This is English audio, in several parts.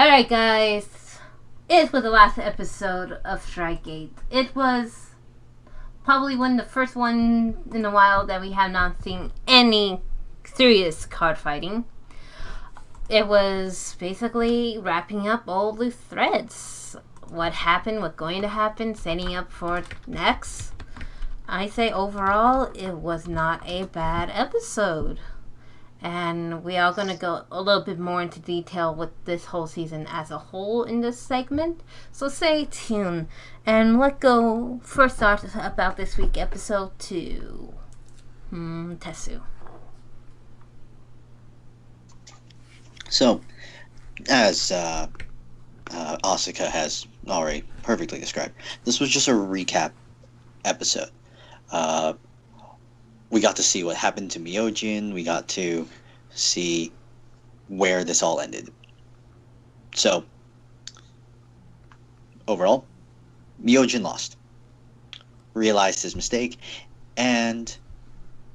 Alright, guys. It was the last episode of Strikegate. It was probably one of the first one in a while that we have not seen any serious card fighting. It was basically wrapping up all the threads. What happened, what's going to happen, setting up for next. I say overall, it was not a bad episode. And we are going to go a little bit more into detail with this whole season as a whole in this segment. So stay tuned. And let's go first off about this week, episode 2. Tessu. So, as Asuka has already perfectly described, this was just a recap episode. We got to see what happened to Myojin. We got to see where this all ended. So, overall, Myojin lost, realized his mistake, and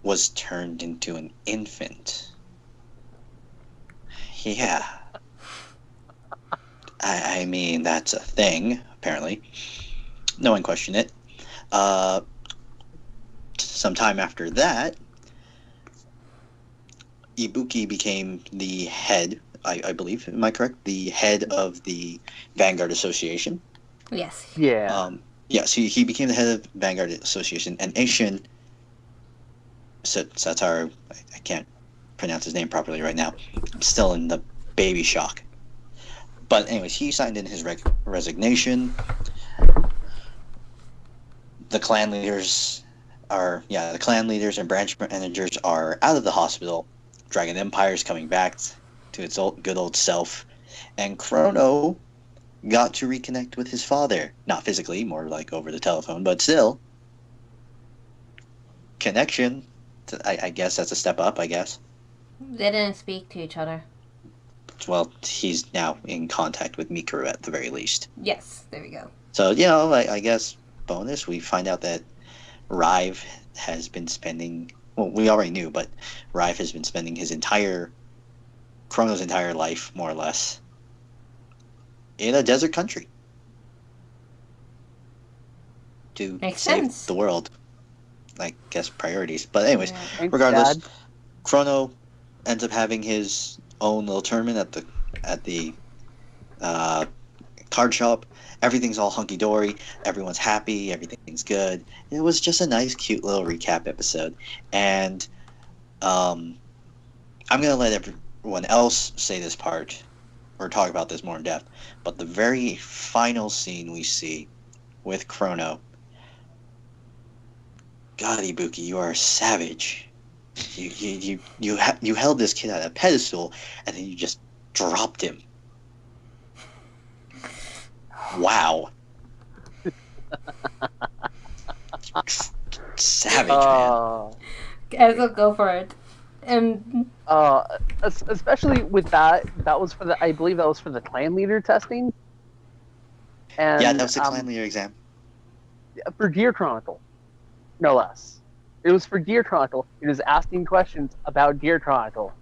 was turned into an infant. Yeah. I mean, that's a thing, apparently. No one questioned it. Sometime after that, Ibuki became the head, I believe, am I correct? The head of the Vanguard Association. Yes. Yeah. So he became the head of Vanguard Association, and Aishin Satar, I can't pronounce his name properly right now. I'm still in the baby shock. But anyways, he signed in his resignation. The clan leaders and branch managers are out of the hospital. Dragon Empire is coming back to its good old self. And Chrono got to reconnect with his father. Not physically, more like over the telephone, but still. Connection. I guess that's a step up, I guess. They didn't speak to each other. Well, he's now in contact with Mikuru at the very least. Yes, there we go. So, I guess, bonus, we find out that Rive has been spending... Well, we already knew, but Rive has been spending Chrono's entire life, more or less, in a desert country. To Makes save sense. the world. I guess priorities. But anyways, Thanks, regardless, Dad. Chrono ends up having his own little tournament at the card shop. Everything's all hunky-dory. Everyone's happy. Everything's good. It was just a nice, cute little recap episode. And I'm going to let everyone else say this part or talk about this more in depth. But the very final scene we see with Chrono, God, Ibuki, you are a savage. You held this kid at a pedestal, and then you just dropped him. Wow. Savage, man. Guys, will go for it. And Especially with that was for I believe that was for the clan leader testing. And Yeah, that was the clan leader exam. for Gear Chronicle, no less. It was for Gear Chronicle. It was asking questions about Gear Chronicle.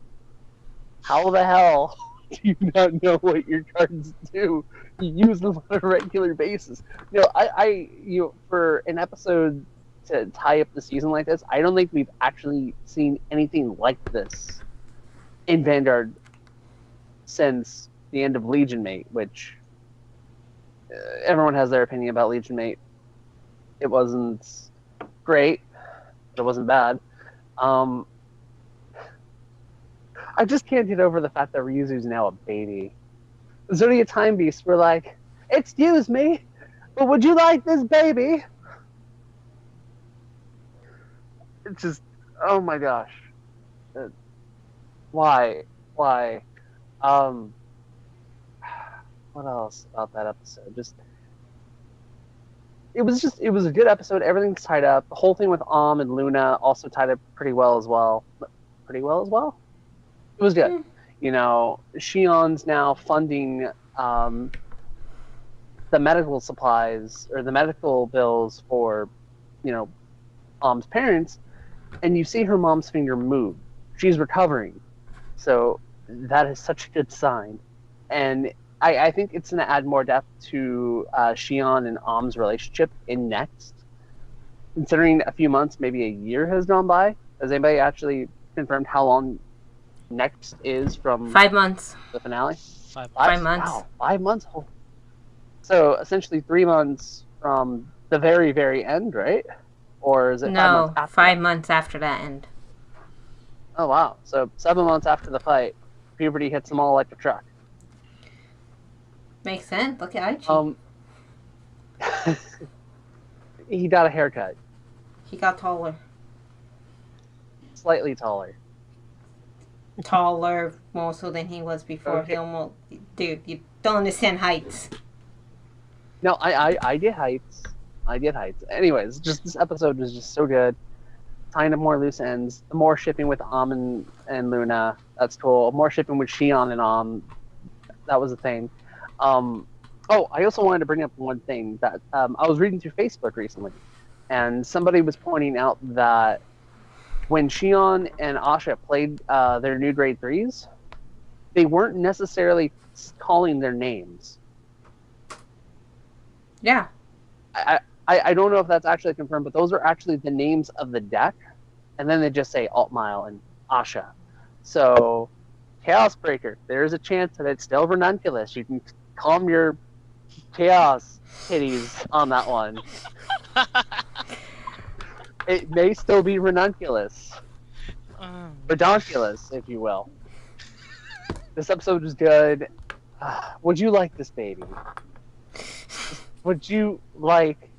How the hell do you not know what your cards do? You use them on a regular basis. I for an episode to tie up the season like this, I don't think we've actually seen anything like this in Vanguard since the end of Legion Mate, which everyone has their opinion about Legion Mate. It wasn't great, but it wasn't bad. I just can't get over the fact that Ryuzu's now a baby. Zodiac Time Beasts were like, "Excuse me, but would you like this baby?" It's just, oh my gosh. Why? What else about that episode? It was a good episode. Everything's tied up. The whole thing with and Luna also tied up pretty well as well. It was good. Shion's now funding the medical supplies or the medical bills for, mom's parents, and you see her mom's finger move. She's recovering. So that is such a good sign. And I think it's going to add more depth to Shion and Am's relationship in Next. Considering a few months, maybe a year has gone by. Has anybody actually confirmed how long Next is from 5 months. the finale? 5 months. Wow, 5 months. Oh. So essentially 3 months from the very, very end, right? Or is it 5 months No, after 5 that? months after that end. Oh, wow. So 7 months after the fight, puberty hits them all like a truck. Makes sense. Look at Aichi. He got a haircut. He got taller. Slightly taller. Taller more so than he was before. Okay. He almost... Dude, you don't understand heights. No, I did heights. I did heights. Anyways, just this episode was just so good. Tying up more loose ends. The more shipping with Am and Luna. That's cool. More shipping with Shion and Am. That was a thing. I also wanted to bring up one thing that I was reading through Facebook recently, and somebody was pointing out that when Shion and Asha played their new grade 3s, they weren't necessarily calling their names. Yeah. I don't know if that's actually confirmed, but those are actually the names of the deck, and then they just say Altmile and Asha. So, Chaos Breaker, there's a chance that it's still Ranunculus. You can calm your Chaos kitties on that one. It may still be Ranunculus. Redonculus, if you will. This episode was good. Would you like this baby? Would you like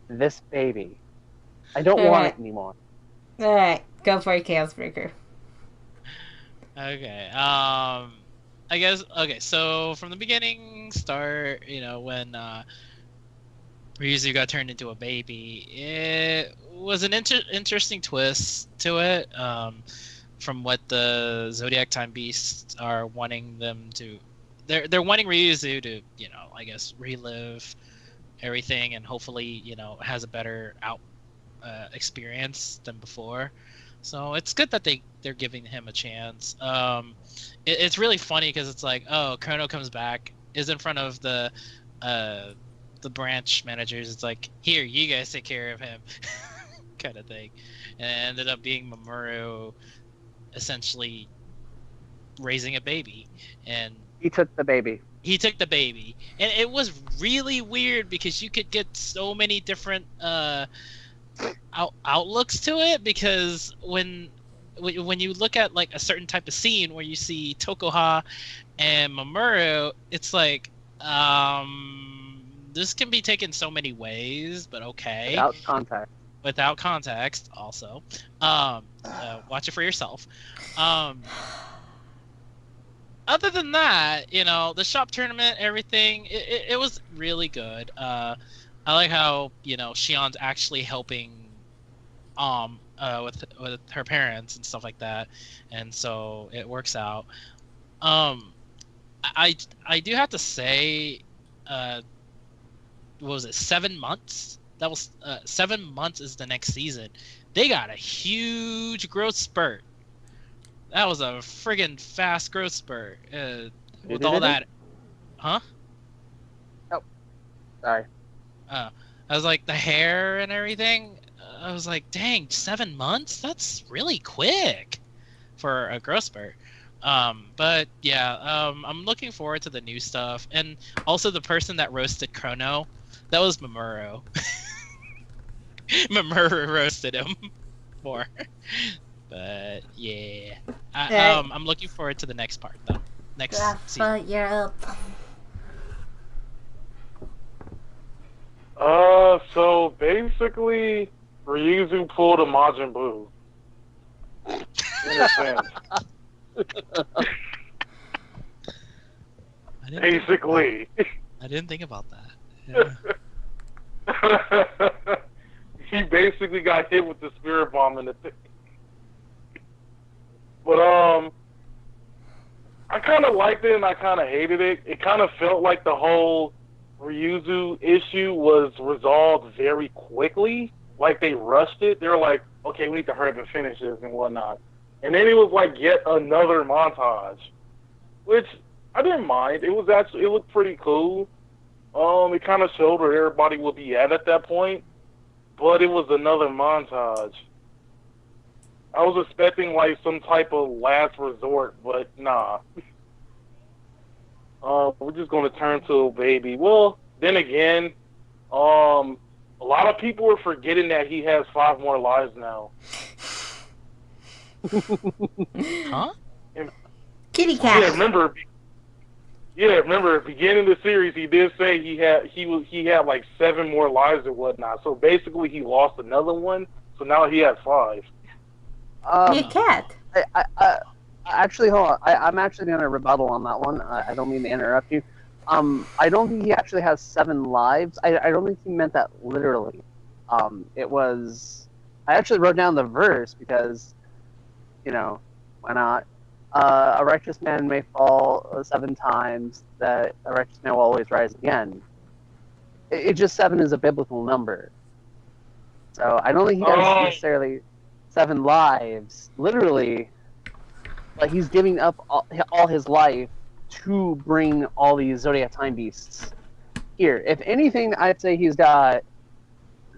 this baby? I don't want it anymore. Alright, go for it, Chaos Breaker. Okay. I guess. Okay. So from the beginning, when Ryuzu got turned into a baby, it was an interesting twist to it. From what the Zodiac Time Beasts are wanting them to, they're wanting Ryuzu to, I guess, relive everything and hopefully, has a better experience than before. So it's good that they're giving him a chance. It's really funny because it's like, oh, Chrono comes back, is in front of the branch managers. It's like, here, you guys take care of him, kind of thing. And it ended up being Mamoru essentially raising a baby, and He took the baby. And it was really weird because you could get so many different outlooks to it, because when you look at like a certain type of scene where you see Tokoha and Mamoru, it's like this can be taken so many ways, but okay. Without context also. Watch it for yourself. Other than that, the shop tournament, everything, it was really good. I like how, Shion's actually helping with her parents and stuff like that, and so it works out. I do have to say, what was it, 7 months? That was 7 months is the next season. They got a huge growth spurt. That was a friggin' fast growth spurt. With all that, huh? Oh, sorry. I was like, the hair and everything. I was like, dang, 7 months? That's really quick for a growth spurt. But yeah, I'm looking forward to the new stuff, and also the person that roasted Chrono, that was Mamoru. Mamoru roasted him more. But yeah, I'm looking forward to the next part though. Next season. But you're up. So basically, Ryuzu pulled a Majin Buu. In a sense. Basically. I didn't think about that. Yeah. He basically got hit with the spirit bomb in the thing. But I kind of liked it and I kind of hated it. It kind of felt like the whole Ryuzu issue was resolved very quickly. Like they rushed it. They were like, okay, we need to hurry up and finish this and whatnot. And then it was like yet another montage, which I didn't mind. It looked pretty cool. It kind of showed where everybody would be at that point, but it was another montage. I was expecting like some type of last resort, but nah. We're just gonna turn to a baby. Well, then again, a lot of people are forgetting that he has 5 more lives now. Huh? Kitty cat. Yeah, remember at the beginning of the series, he did say he had like 7 more lives and whatnot. So basically, he lost another one. So now he has 5. Your cat. I actually, hold on. I'm actually going to rebuttal on that one. I don't mean to interrupt you. I don't think he actually has 7 lives. I don't think he meant that literally. It was... I actually wrote down the verse because, you know, why not? A righteous man may fall 7 times, that a righteous man will always rise again. It just 7 is a biblical number. So I don't think he has necessarily 7 lives. Literally, like he's giving up all his life to bring all these Zodiac Time Beasts here. If anything, I'd say he's got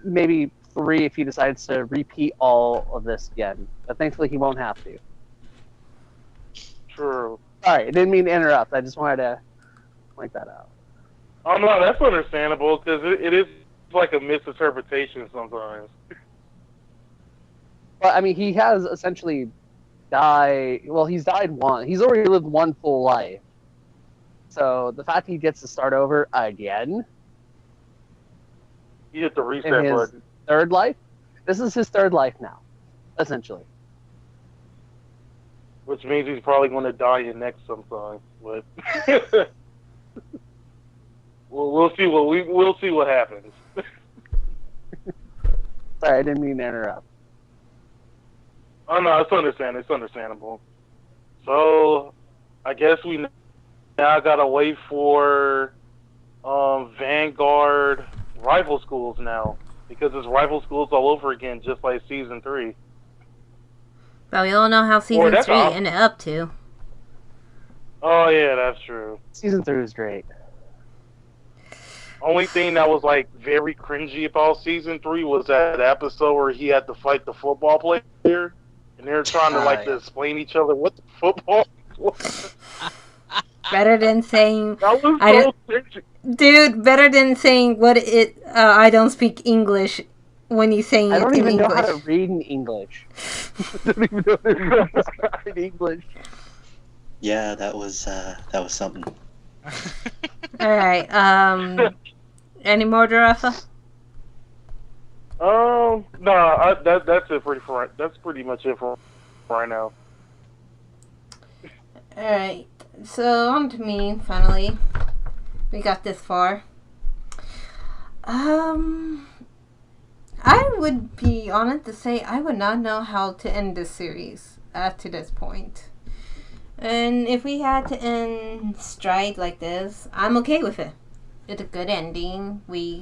maybe 3 if he decides to repeat all of this again. But thankfully, he won't have to. True. Sorry, I didn't mean to interrupt. I just wanted to point that out. Oh no, that's understandable because it is like a misinterpretation sometimes. But I mean, he has essentially died. Well, he's died one. He's already lived 1 full life. So the fact he gets to start over again. He hit the reset in his button. 3rd life. This is his 3rd life now, essentially. Which means he's probably going to die in next sometime. But we'll see what happens. Sorry, I didn't mean to interrupt. Oh no, it's understandable. So I guess we now gotta wait for Vanguard rival schools now, because it's rival schools all over again, just like season 3. But we all know how season 3 ended up to. Oh yeah, that's true. Season 3 was great. Only thing that was like very cringy about season 3 was that episode where he had to fight the football player, and they're trying to to explain each other what the football was. Better than saying... That was so cringy. Dude, better than saying I don't speak English when you saying it in English. I don't even know how to read in English. I don't even know how to read English. Yeah, that was something. Alright, any more, Jarafa? No, that's it that's pretty much it for right now. Alright, so on to me, finally. We got this far. I would be honest to say I would not know how to end this series to this point. And if we had to end Stride like this, I'm okay with it. It's a good ending. We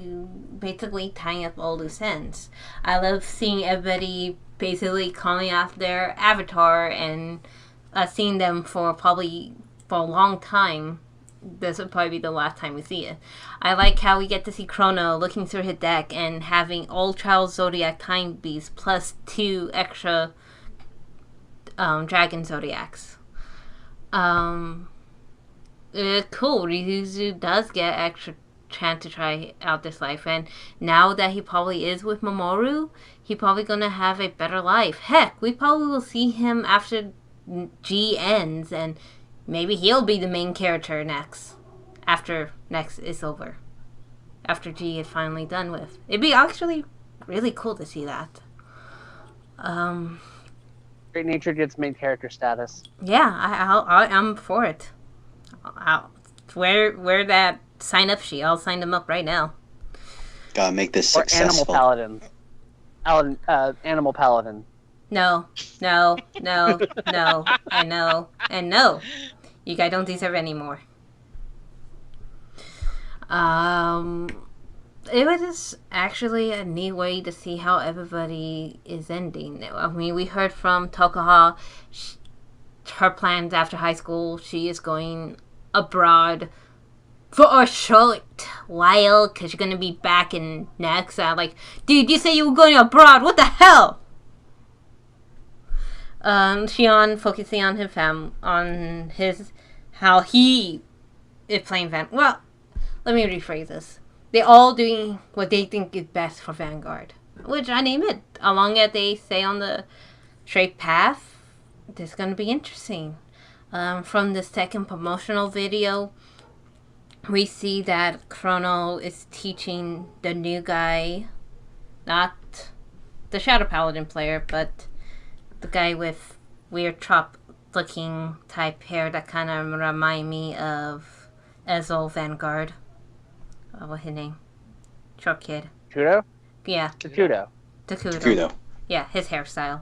basically tying up all loose ends. I love seeing everybody basically calling out their avatar and seeing them for a long time. This would probably be the last time we see it. I like how we get to see Chrono looking through his deck and having all Child Zodiac Time Beasts plus 2 extra Dragon Zodiacs. Cool. Ryuzu does get extra chance to try out this life, and now that he probably is with Mamoru, he probably gonna have a better life. Heck, we probably will see him after G ends, and maybe he'll be the main character next. After next is over. After G is finally done with. It'd be actually really cool to see that. Great Nature gets main character status. Yeah, I'm for it. Where that sign up sheet? I'll sign them up right now. Gotta make this Or successful. Animal Paladin. Animal Paladin. No. And no. You guys don't deserve any more. It was just actually a neat way to see how everybody is ending. I mean, we heard from Tokaha, her plans after high school. She is going abroad for a short while because you're gonna be back in next. Like, dude, you said you were going abroad. What the hell? Shion focusing on his how he is playing Well, let me rephrase this. They're all doing what they think is best for Vanguard, which I name it. Along as they stay on the straight path, this is going to be interesting. From the second promotional video, we see that Chrono is teaching the new guy, not the Shadow Paladin player, but the guy with weird chop-looking type hair that kind of remind me of Ezel Vanguard. What's his name? Short kid. Kudo? Yeah. Takudo. Kudo. Yeah, his hairstyle.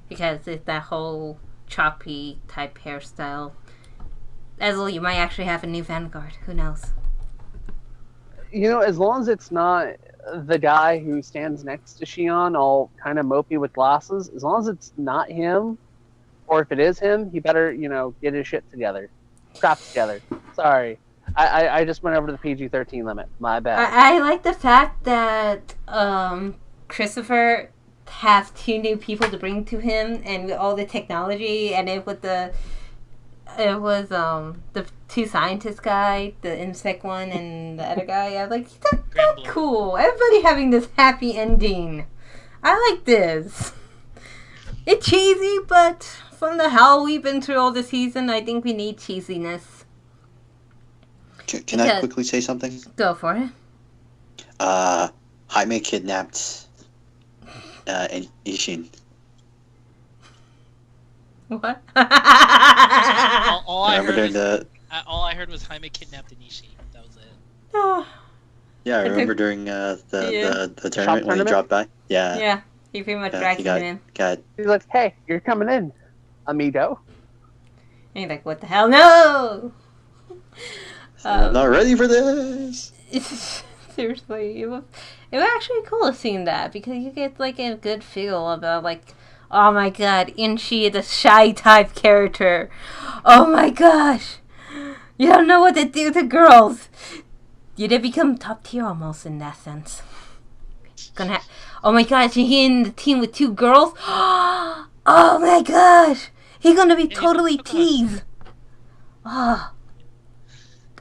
Because it's that whole choppy type hairstyle. Ezel, you might actually have a new Vanguard. Who knows? You know, as long as it's not the guy who stands next to Shion, all kind of mopey with glasses, as long as it's not him, or if it is him, he better, get his shit together. Crap together. Sorry. I just went over the PG-13 limit. My bad. I like the fact that Christopher has 2 new people to bring to him, and with all the technology, and it was the 2 scientist guy, the insect one, and the other guy. I was like, that's cool. Everybody having this happy ending. I like this. It's cheesy, but from the hell we've been through all the season, I think we need cheesiness. Can I quickly say something? Go for it. Jaime kidnapped Ishin. What? all I heard was Jaime kidnapped Anishi. That was it. Yeah, I remember during the tournament when he dropped by. Yeah. Yeah, he pretty much dragged him in. He's like, hey, you're coming in, amigo. And he's like, what the hell? No! I'm not ready for this. Seriously, it was actually cool seeing that because you get like a good feel about like, oh my god, Inchi is a shy type character. Oh my gosh, you don't know what to do to girls. You did become top tier almost in that sense. Oh my gosh, he in the team with 2 girls. Oh my gosh, he's gonna be totally teased. Oh.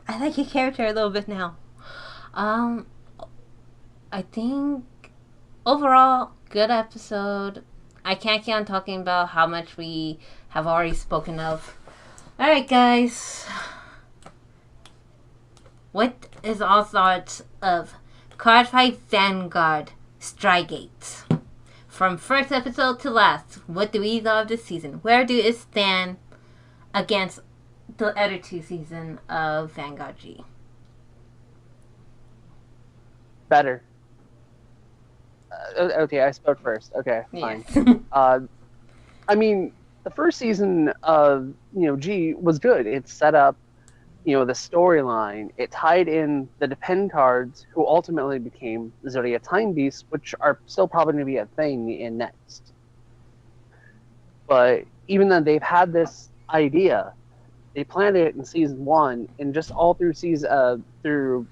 I like your character a little bit now. I think overall good episode. I can't keep on talking about how much we have already spoken of. Alright guys. What is all thoughts of Cardfight Vanguard Strygate? From first episode to last, what do we love this season? Where do it stand against the other 2 seasons of Vanguard G? Better. Okay, I spoke first. Okay, fine. Yes. I mean, the first season of G was good. It set up the storyline. It tied in the Depend cards, who ultimately became the Zodiac Time Beasts, which are still probably going to be a thing in next. But even then, they've had this idea. They planned it in season 1, and just all through through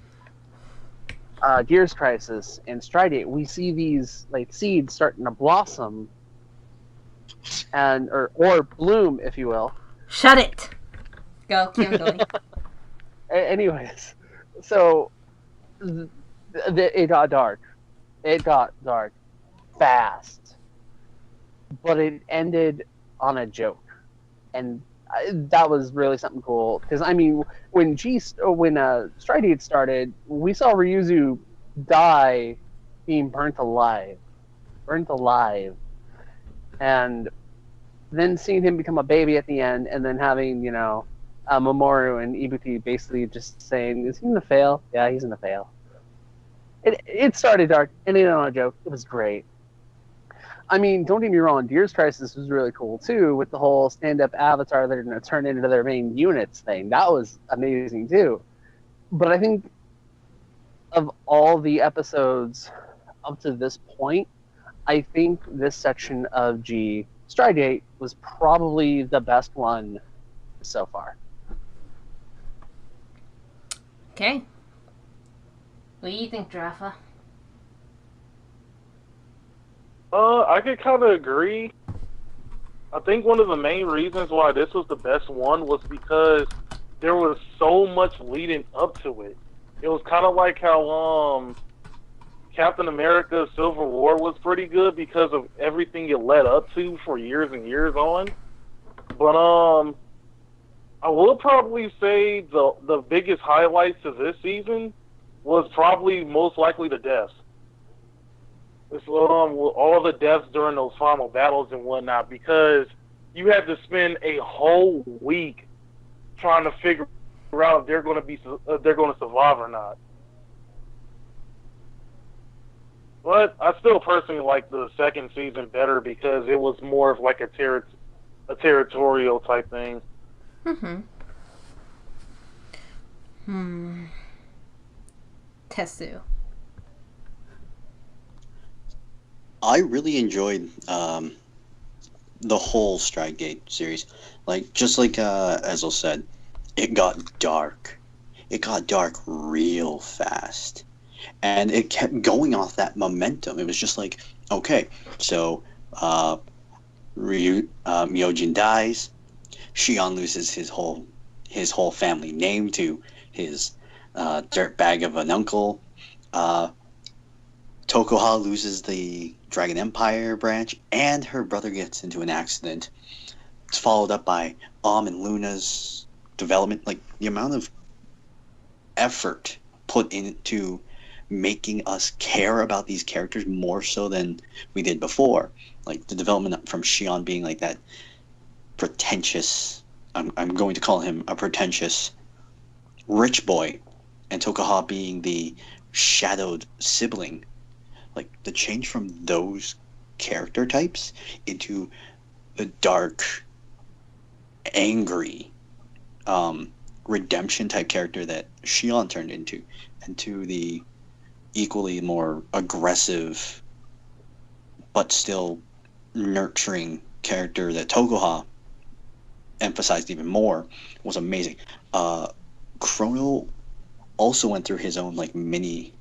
Gears Crisis and Stridate, we see these like seeds starting to blossom or bloom, if you will. Shut it. Go, keep going. Anyways, so it got dark. It got dark fast, but it ended on a joke, and that was really something cool. Because I mean, when Stridate started, we saw Ryuzu die, being burnt alive, and then seeing him become a baby at the end, and then having Mamoru and Ibuki basically just saying, "Is he gonna fail? Yeah, he's gonna fail." It started dark, and it ended on a joke. It was great. I mean, don't get me wrong, Gears Crisis was really cool too, with the whole stand-up avatar that are going to turn into their main units thing. That was amazing too. But I think of all the episodes up to this point, I think this section of G, Strygate, was probably the best one so far. Okay. What do you think, Jaffa? I could kind of agree. I think one of the main reasons why this was the best one was because there was so much leading up to it. It was kind of like how Captain America Civil War was pretty good because of everything it led up to for years and years on. But I will probably say the biggest highlights of this season was probably most likely the deaths. It's all the deaths during those final battles and whatnot, because you had to spend a whole week trying to figure out if they're going to survive or not. But I still personally like the second season better because it was more of like a territorial type thing. Tetsu. I really enjoyed the whole Strike Gate series. Like, just like Ezel said, it got dark. It got dark real fast. And it kept going off that momentum. It was just like, okay, so Myojin dies. Shion loses his whole family name to his dirtbag of an uncle. Tokoha loses the Dragon Empire branch, and her brother gets into an accident. It's followed up by and Luna's development. Like, the amount of effort put into making us care about these characters more so than we did before. Like, the development from Shion being like that pretentious, I'm going to call him a pretentious rich boy, and Tokoha being the shadowed sibling. Like, the change from those character types into the dark, angry, redemption type character that Shion turned into, and to the equally more aggressive but still nurturing character that Tokoha emphasized even more, was amazing. Chrono also went through his own like mini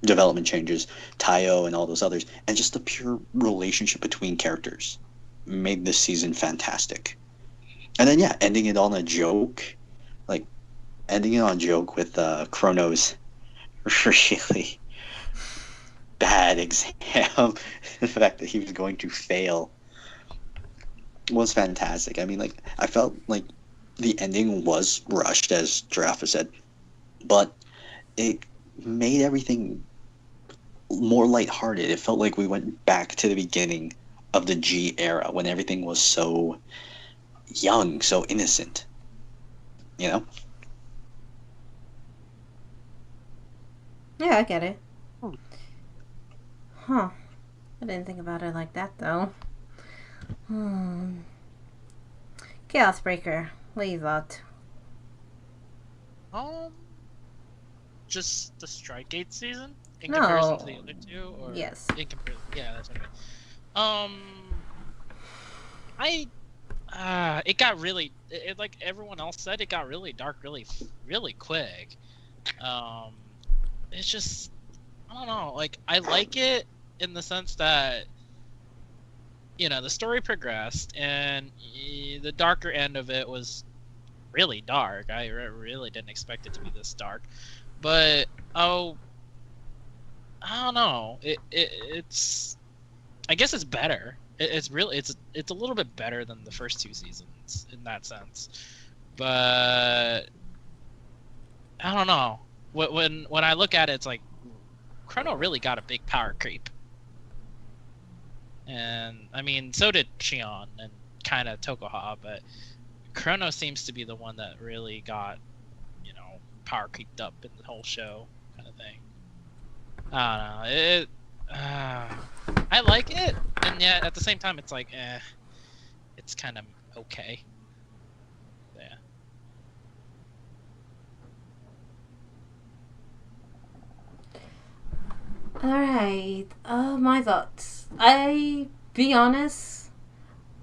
development changes, Taio and all those others, and just the pure relationship between characters made this season fantastic. And then ending it on a joke, with Chrono's really bad exam, the fact that he was going to fail was fantastic. I mean, like, I felt like the ending was rushed, as Giraffe said, but it made everything more lighthearted. It felt like we went back to the beginning of the G era when everything was so young, so innocent. You know? Yeah, I get it. Huh. I didn't think about it like that, though. Chaos Breaker, what you thought? Just the Strike Gate season in No. comparison to the other two, or Yes. in comparison? Yeah, that's okay. It got really, like everyone else said, it got really dark, really quick. It's just, I don't know. Like, I like it in the sense that, you know, the story progressed, and the darker end of it was really dark. I really didn't expect it to be this dark. But I don't know. It's I guess it's better. It's a little bit better than the first two seasons in that sense. But I don't know. When I look at it, it's like Chrono really got a big power creep. And I mean, so did Shion and kind of Tokoha, but Chrono seems to be the one that really got, you know, power creeped up in the whole show, kind of thing. I don't know. I like it, and yet at the same time, it's like, it's kind of okay. Yeah. Alright, my thoughts. Be honest,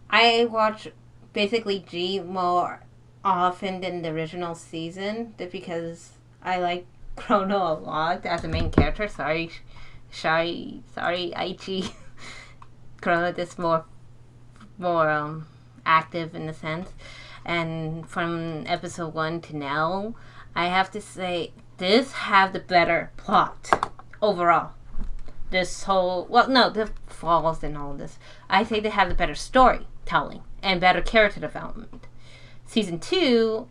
I watch basically G more often than the original season, just because I like Chrono a lot as a main character. Sorry, Aichi. Chrono is more active in a sense. And from episode 1 to now, I have to say this have the better plot overall. This whole the flaws and all this. I say they have the better storytelling and better character development. Season 2,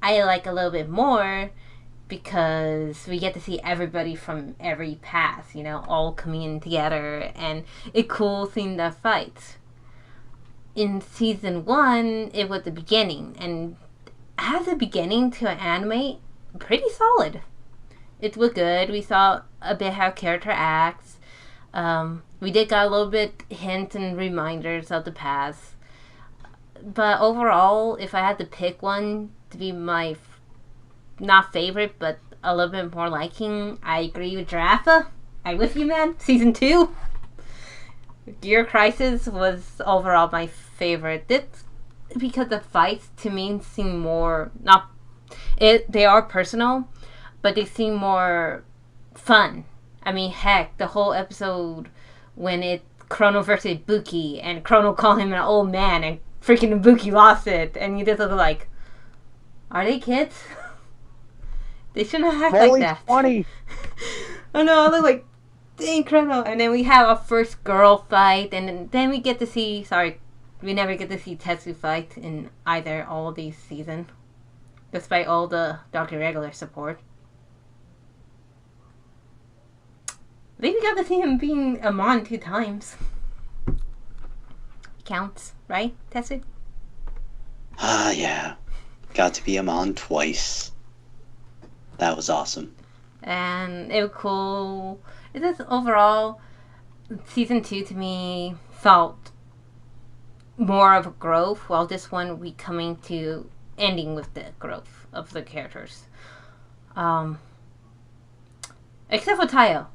I like a little bit more because we get to see everybody from every past, all coming in together, and it's cool seeing the fights. In season 1, it was the beginning, and as a beginning to an anime, pretty solid. It was good. We saw a bit how character acts. We did got a little bit hints and reminders of the past. But overall, if I had to pick one to be my not favorite, but a little bit more liking, I agree with Giraffa. I'm with you, man. Season 2. Gear Crisis was overall my favorite. It's because the fights to me seem more they are personal, but they seem more fun. I mean, heck, the whole episode when it Chrono versus Ibuki and Chrono called him an old man and freaking Ibuki lost it, and you just look like, are they kids? They shouldn't act like that. 20. I know, I look like, dang, Chrono. And then we have our first girl fight, and then we get to see, we never get to see Tetsu fight in either all of these seasons, despite all the Dr. Regular support. I think we got to see him being Amon 2 times. Counts, right, Tetsu? Yeah. Got to be Amon twice. That was awesome. And it was cool. It just overall, season 2 to me felt more of a growth, while this one we coming to ending with the growth of the characters. Except for Tayo.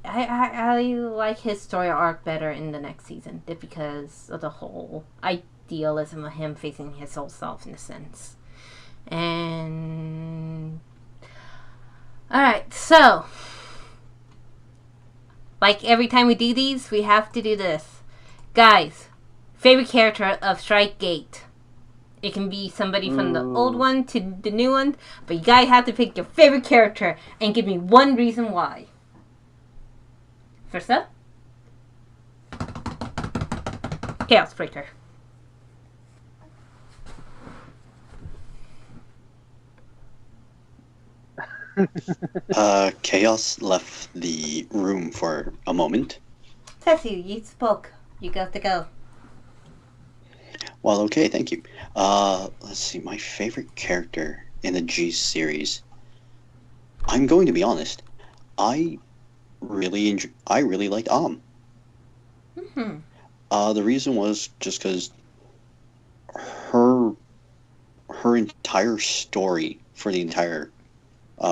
I like his story arc better in the next season, just because of the whole idealism of him facing his whole self in a sense. And alright, so like every time we do these, we have to do this. Guys, favorite character of Strike Gate. It can be somebody from the old one to the new one, but you guys have to pick your favorite character and give me one reason why. First up, Chaos Breaker. Chaos left the room for a moment. Tessie, you spoke. You got to go. Well, okay, thank you. Let's see, my favorite character in the G series. I'm going to be honest. I really liked Mm-hmm. The reason was just because her entire story for the entire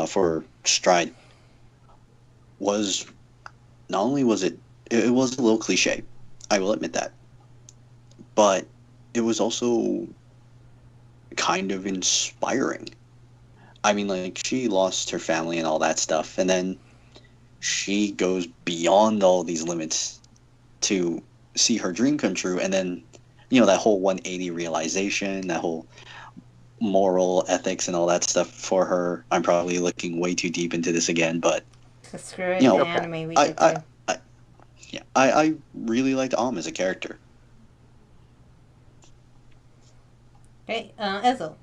for Stride was, not only was it was a little cliche, I will admit that, but it was also kind of inspiring. I mean, like, she lost her family and all that stuff, and then she goes beyond all these limits to see her dream come true, and then, that whole 180 realization, that whole moral ethics and all that stuff for her. I'm probably looking way too deep into this again, but So screw it, the anime we did too. I really liked as a character. Okay, Ezel.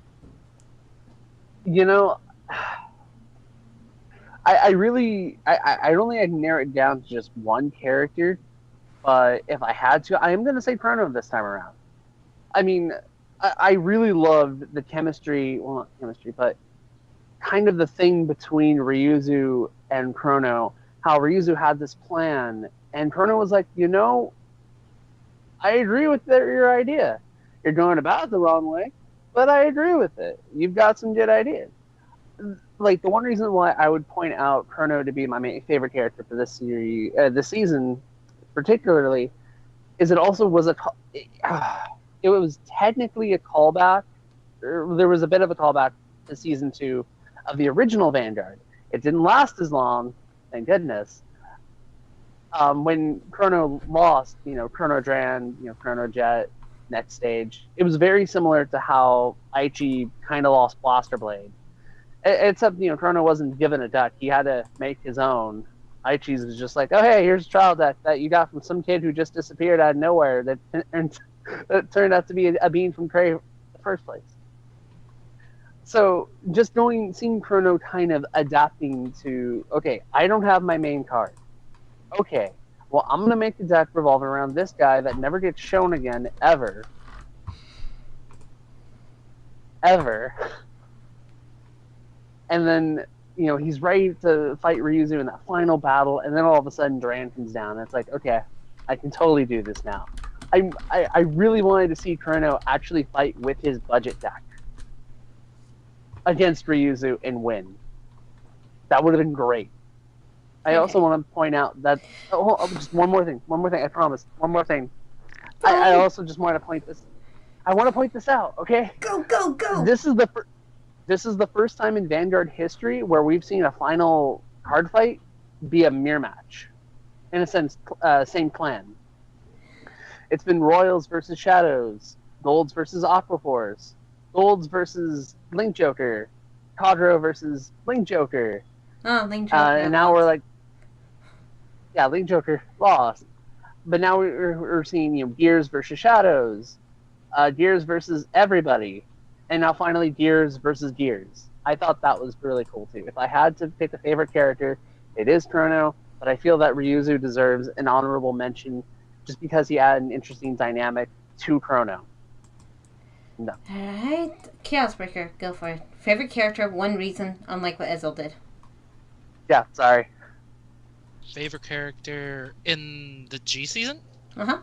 I don't think I'd narrow it down to just one character, but if I had to, I am going to say Chrono this time around. I mean, I really loved the chemistry, well, not chemistry, but kind of the thing between Ryuzu and Chrono, how Ryuzu had this plan, and Chrono was like, I agree with your idea. You're going about it the wrong way, but I agree with it. You've got some good ideas. Like, the one reason why I would point out Chrono to be my favorite character for this series, this season particularly, is it also was it was technically a callback there was a bit of a callback to season 2 of the original Vanguard. It didn't last as long, thank goodness. When Chrono lost, Chrono Dran, Chrono Jet, next stage, it was very similar to how Aichi kind of lost Blaster Blade. Except, Chrono wasn't given a deck. He had to make his own. Aichi's was just like, oh, hey, here's a trial deck that you got from some kid who just disappeared out of nowhere that turned out to be a bean from Cray in the first place. So just seeing Chrono kind of adapting to, okay, I don't have my main card. Okay, well, I'm going to make the deck revolve around this guy that never gets shown again, ever. Ever. And then, he's ready to fight Ryuzu in that final battle, and then all of a sudden Duran comes down, and it's like, okay, I can totally do this now. I really wanted to see Chrono actually fight with his budget deck against Ryuzu and win. That would have been great. I also want to point out that... just one more thing, I promise. One more thing. I also just want to point this... I want to point this out, okay? Go, go, go! This is the first time in Vanguard history where we've seen a final card fight be a mirror match. In a sense, same clan. It's been Royals versus Shadows, Golds versus Aquaforce, Golds versus Link Joker, Kadro versus Link Joker. Oh, Link Joker. And now we're like, yeah, Link Joker lost. But now we're seeing Gears versus Shadows, Gears versus everybody. And now finally Gears versus Gears. I thought that was really cool too. If I had to pick a favorite character, it is Chrono, but I feel that Ryuzu deserves an honorable mention just because he had an interesting dynamic to Chrono. No. Alright, Chaosbreaker, go for it. Favorite character, one reason, unlike what Ezel did. Yeah, sorry. Favorite character in the G season? Uh-huh.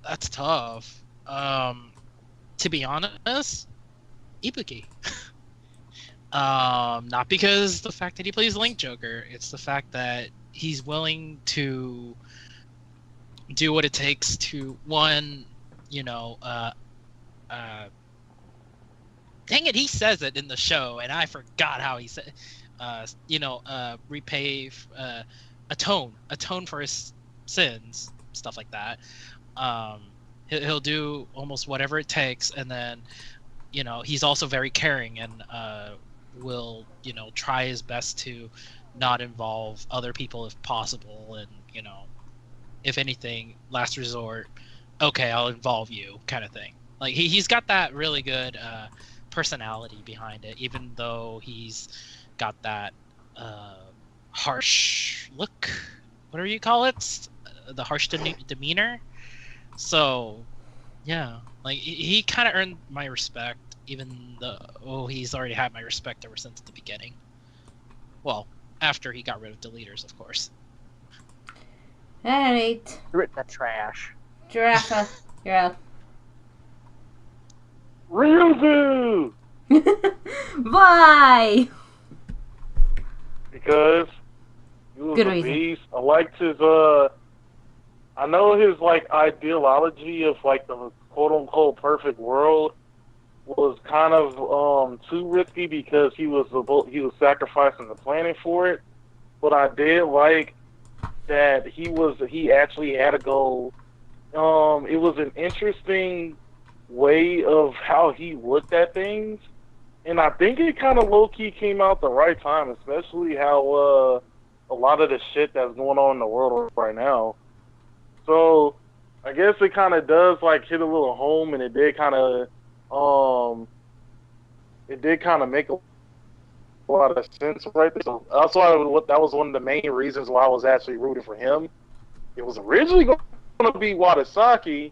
That's tough. To be honest, Ibuki. Not because the fact that he plays Link Joker, it's the fact that he's willing to do what it takes to, one, dang it, he says it in the show, and I forgot how he said, repay, atone for his sins, stuff like that. He'll do almost whatever it takes, and then he's also very caring and will try his best to not involve other people if possible, and if anything, last resort, okay, I'll involve you kind of thing. Like he's got that really good personality behind it, even though he's got that harsh look, whatever you call it, the harsh demeanor. So, yeah, like he kind of earned my respect, even though he's already had my respect ever since the beginning. Well, after he got rid of deleters, of course. Alright. Rip the trash. Giraffe, you're up. Ryuzu! Why? Because he was Good a reason. beast. I liked his I know his ideology of the quote unquote perfect world was kind of too risky because he was sacrificing the planet for it. But I did like that he actually had a goal. It was an interesting way of how he looked at things, and I think it kind of low-key came out the right time, especially how a lot of the shit that's going on in the world right now. So I guess it kind of does hit a little home, and it did kind of make a lot of sense right there. So that's why that was one of the main reasons why I was actually rooting for him. It was originally going to be Watasaki,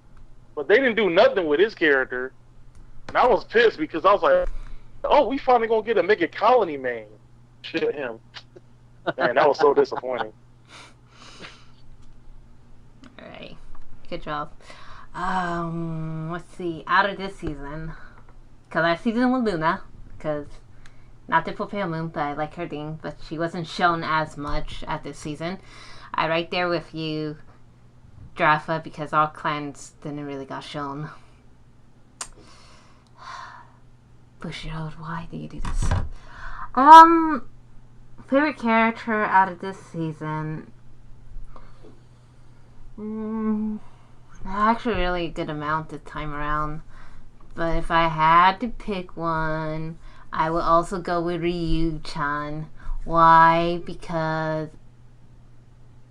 but they didn't do nothing with his character, and I was pissed because I was like, "Oh, we finally gonna get a Mega Colony main." Shit, him. Man, that was so disappointing. Alright, good job. Let's see, out of this season, because last season with Luna, because not to put Pale Moon, but I like her thing, but she wasn't shown as much at this season. I right there with you, Draffa because all clans didn't really got shown. Bushiroad, why do you do this? Favorite character out of this season? Actually, really a good amount this time around. But if I had to pick one, I would also go with Ryu-chan. Why? Because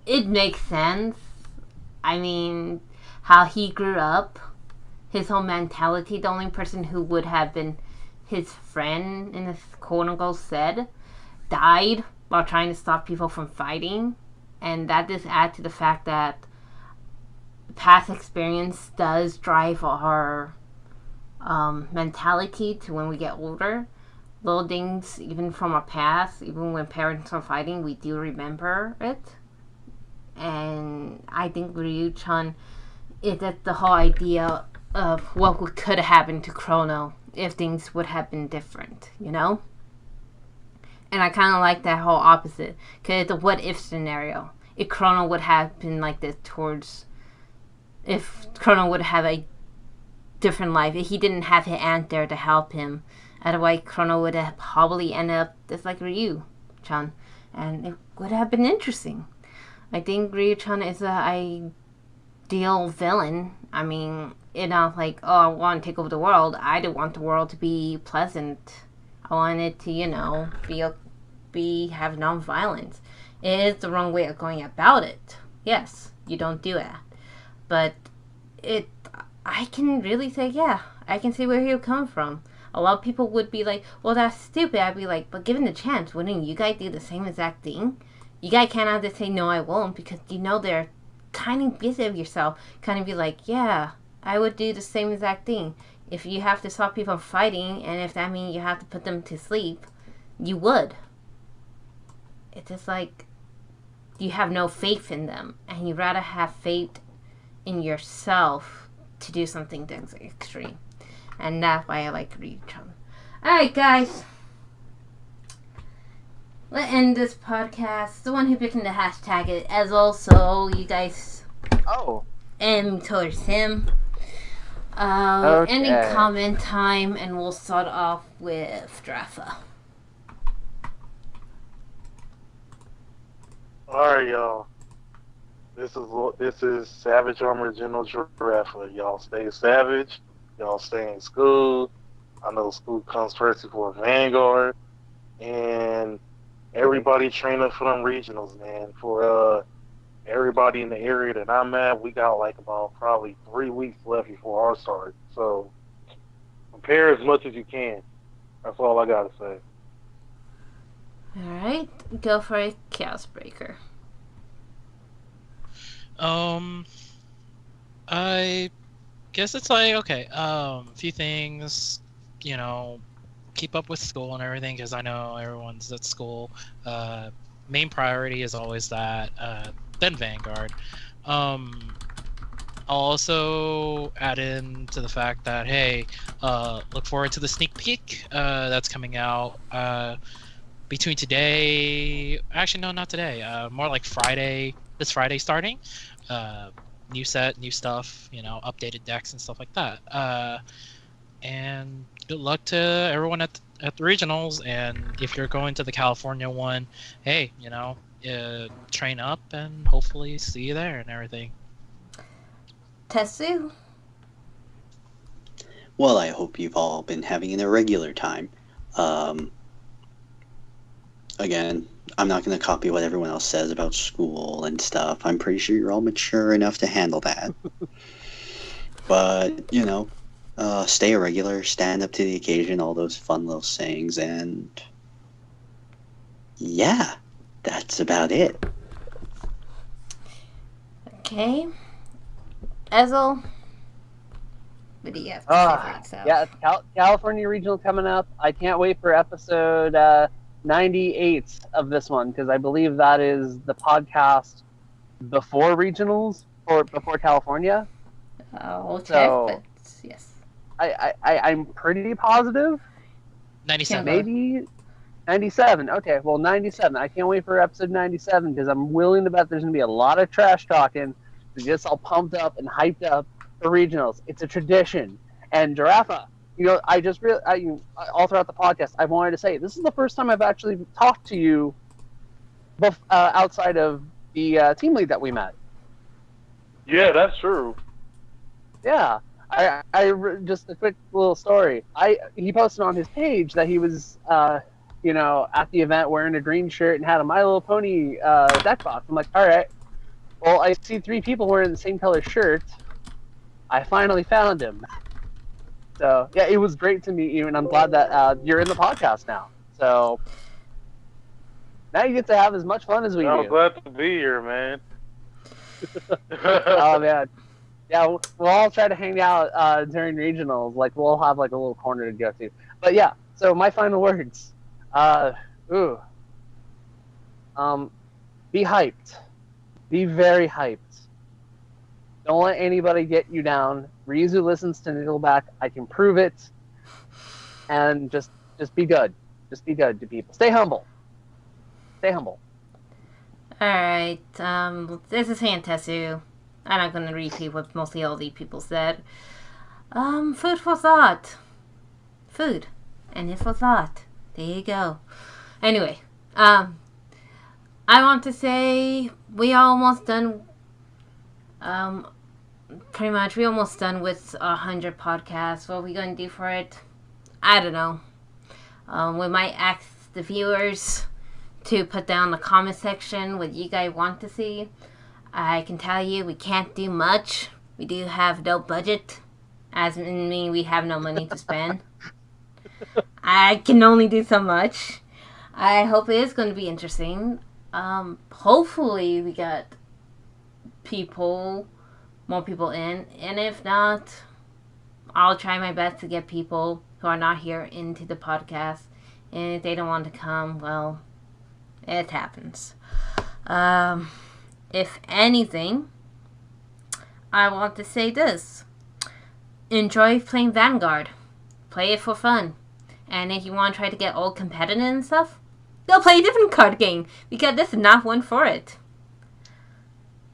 it makes sense. I mean, how he grew up, his whole mentality, the only person who would have been his friend in this quote-unquote said, died while trying to stop people from fighting. And that just adds to the fact that past experience does drive our mentality to when we get older. Little things, even from our past, even when parents are fighting, we do remember it. And I think Ryu-chan is that the whole idea of what could have happened to Chrono if things would have been different, you know? And I kind of like that whole opposite, because it's a what-if scenario. If Chrono would have been like this towards... If Chrono would have a different life, if he didn't have his aunt there to help him, otherwise Chrono would have probably ended up just like Ryu-chan. And it would have been interesting. I think Ryu-chan is an ideal villain. I mean, it's not like, oh, I want to take over the world. I don't want the world to be pleasant. I want it to, you know, have non-violence. It is the wrong way of going about it. Yes, you don't do that. But I can really say, yeah, I can see where he'll come from. A lot of people would be like, well, that's stupid. I'd be like, but given the chance, wouldn't you guys do the same exact thing? You guys cannot just say, no, I won't, because you know they're kind of busy of yourself. Kind of be like, yeah, I would do the same exact thing. If you have to stop people from fighting, and if that means you have to put them to sleep, you would. It's just like, you have no faith in them, and you'd rather have faith in yourself to do something that's extreme. And that's why I like Ryu-chan. Alright, guys. Let's end this podcast. The one who picked the hashtag it, as also you guys. Oh. And towards him. Okay. Ending comment time, and we'll start off with Draffa. Alright, y'all. This is Savage Armor General Draffa. Y'all stay savage. Y'all stay in school. I know school comes first before Vanguard. And everybody train up for them regionals, man. For everybody in the area that I'm at, we got like about probably 3 weeks left before our start. So prepare as much as you can. That's all I gotta say. Alright, go for a Chaos Breaker. I guess it's like, okay, a few things, you know, keep up with school and everything, because I know everyone's at school. Main priority is always that, then Vanguard. I'll also add in to the fact that, hey, look forward to the sneak peek that's coming out between today, actually no, not today, more like Friday, this Friday starting. New set, new stuff, you know, updated decks and stuff like that. And good luck to everyone at the regionals, and if you're going to the California one, hey, you know, train up and hopefully see you there and everything. Tetsu? Well, I hope you've all been having an irregular time. Again, I'm not going to copy what everyone else says about school and stuff. I'm pretty sure you're all mature enough to handle that. But, you know, stay irregular, stand up to the occasion, all those fun little sayings, and yeah, that's about it. Okay. Ezel? What do you have to say for yourself? Yeah, California Regional coming up. I can't wait for episode 98 of this one, because I believe that is the podcast before regionals, or before California. I'll check, So- but yes. I'm pretty positive. 97. Maybe 97. Okay, well, 97. I can't wait for episode 97, because I'm willing to bet there's going to be a lot of trash talking. to get us all pumped up and hyped up for regionals. It's a tradition. And Giraffa, I just really, all throughout the podcast, I wanted to say this is the first time I've actually talked to you, outside of the team lead that we met. Yeah, that's true. Yeah, just a quick little story. He posted on his page that he was, at the event wearing a green shirt and had a My Little Pony deck box. I'm like, all right. Well, I see 3 people wearing the same color shirt. I finally found him. So yeah, it was great to meet you, and I'm glad that you're in the podcast now. So now you get to have as much fun as we do. I'm glad to be here, man. Oh man. Yeah, we'll all try to hang out during regionals. Like, we'll have like a little corner to go to. But yeah, so my final words. Be hyped. Be very hyped. Don't let anybody get you down. Ryuzu listens to Nickelback. I can prove it. And just be good. Just be good to people. Stay humble. Stay humble. Alright, this is Fantasy. I'm not gonna repeat what mostly all the people said. Food for thought. Food. And it for thought. There you go. Anyway, I want to say we are almost done. Pretty much, we're almost done with 100 podcasts. What are we gonna do for it? I don't know. We might ask the viewers to put down in the comment section what you guys want to see. I can tell you we can't do much. We do have no budget, as in mean we have no money to spend. I can only do so much. I hope it is going to be interesting. Hopefully we get more people in, and if not, I'll try my best to get people who are not here into the podcast, and if they don't want to come, well, it happens. If anything, I want to say this. Enjoy playing Vanguard. Play it for fun. And if you want to try to get all competitive and stuff, go play a different card game, because this is not one for it.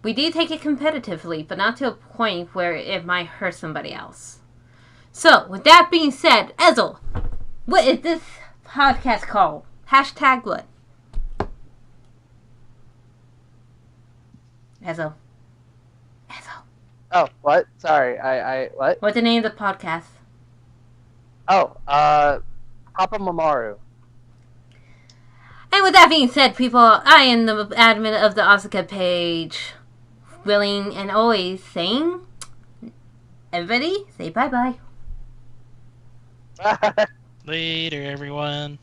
We do take it competitively, but not to a point where it might hurt somebody else. So, with that being said, Ezel, what is this podcast called? Hashtag what? Ezel. Oh, what? Sorry, what? What's the name of the podcast? Oh, Papa Mamaru. And with that being said, people, I am the admin of the Asuka page. Willing and always saying, everybody, say bye-bye. Bye. Later, everyone.